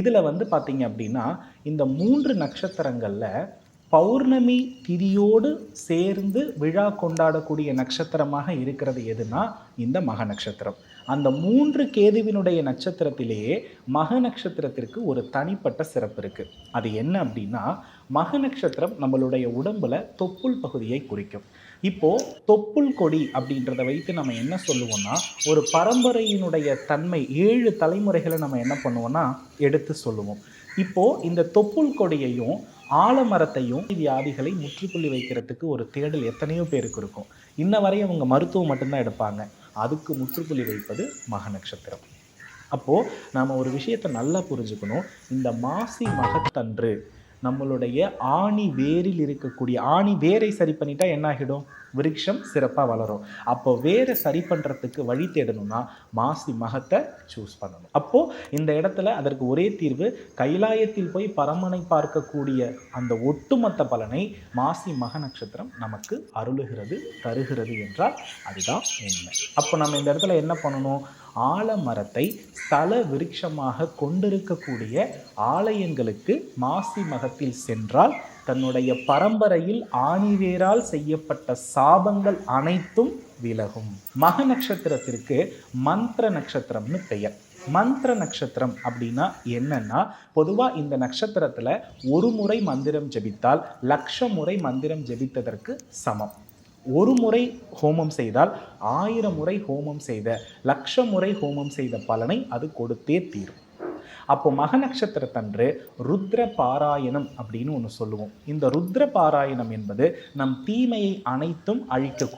இதில் பார்த்தீங்க அப்படின்னா இந்த 3 நட்சத்திரங்களில் பௌர்ணமி திதியோடு சேர்ந்து விழா கொண்டாடக்கூடிய நட்சத்திரமாக இருக்கிறது எதுனா இந்த மக நட்சத்திரம். அந்த 3 கேதுவினுடைய நட்சத்திரத்திலேயே மக நட்சத்திரத்திற்கு ஒரு தனிப்பட்ட சிறப்பு இருக்கு. அது என்ன அப்படின்னா, மக நட்சத்திரம் நம்மளுடைய உடம்புல தொப்புள் பகுதியை குறிக்கும். இப்போ தொப்புள் கொடி அப்படின்றத வைத்து நம்ம என்ன சொல்லுவோம்னா, ஒரு பரம்பரையினுடைய தன்மை 7 தலைமுறைகளை நம்ம என்ன பண்ணுவோம்னா எடுத்து சொல்லுவோம். இப்போ இந்த தொப்புள் கொடியையும் ஆலமரத்தையும் வியாதிகளை முற்றுப்புள்ளி வைக்கிறதுக்கு ஒரு தேடல் எத்தனையோ பேருக்கு இருக்கும். இன்ன வரை அவங்க மருத்துவம் மட்டும்தான் எடுப்பாங்க. அதுக்கு முற்றுப்புள்ளி வைப்பது மக நட்சத்திரம். அப்போ நாம ஒரு விஷயத்தை நல்லா புரிஞ்சுக்கணும். இந்த மாசி மகத்தன்று நம்மளுடைய ஆணி வேரில் இருக்கக்கூடிய ஆணி வேரை சரி பண்ணிட்டா என்ன ஆகிடும்? விருட்சம் சிறப்பாக வளரும். அப்போ வேரை சரி பண்ணுறதுக்கு வழி தேடணும்னா மாசி மகத்தை சூஸ் பண்ணணும். அப்போ இந்த இடத்துல அதற்கு ஒரே தீர்வு, கைலாயத்தில் போய் பரமனை பார்க்கக்கூடிய அந்த ஒட்டுமொத்த பலனை மாசி மக நட்சத்திரம் நமக்கு அருளுகிறது, தருகிறது என்றால் அதுதான் உண்மை. அப்போ நம்ம இந்த இடத்துல என்ன பண்ணணும்? ஆலமரத்தை ஸ்தல விருட்சமாக கொண்டிருக்கக்கூடிய ஆலயங்களுக்கு மாசி மகத்தில் சென்றால் தன்னுடைய பரம்பரையில் ஆணிவேரால் செய்யப்பட்ட சாபங்கள் அனைத்தும் விலகும். மக நட்சத்திரத்திற்கு மந்திர நட்சத்திரம்னு பெயர். மந்திர நட்சத்திரம் அப்படின்னா என்னன்னா, பொதுவாக இந்த நட்சத்திரத்தில் ஒரு முறை மந்திரம் ஜெபித்தால் 1,00,000 முறை மந்திரம் ஜெபித்ததற்கு சமம். ஒரு முறை ஹோமம் செய்தால் 1000 முறை ஹோமம் செய்த 1,00,000 முறை ஹோமம் செய்த பலனை அது கொடுத்தே தீரும். அப்போ மக நட்சத்திரத்தன்று ருத்ர பாராயணம் அப்படின்னு ஒன்று சொல்லுவோம். இந்த ருத்ர பாராயணம் என்பது நம் தீமையை அனைத்தும் அழிக்கக்கூடிய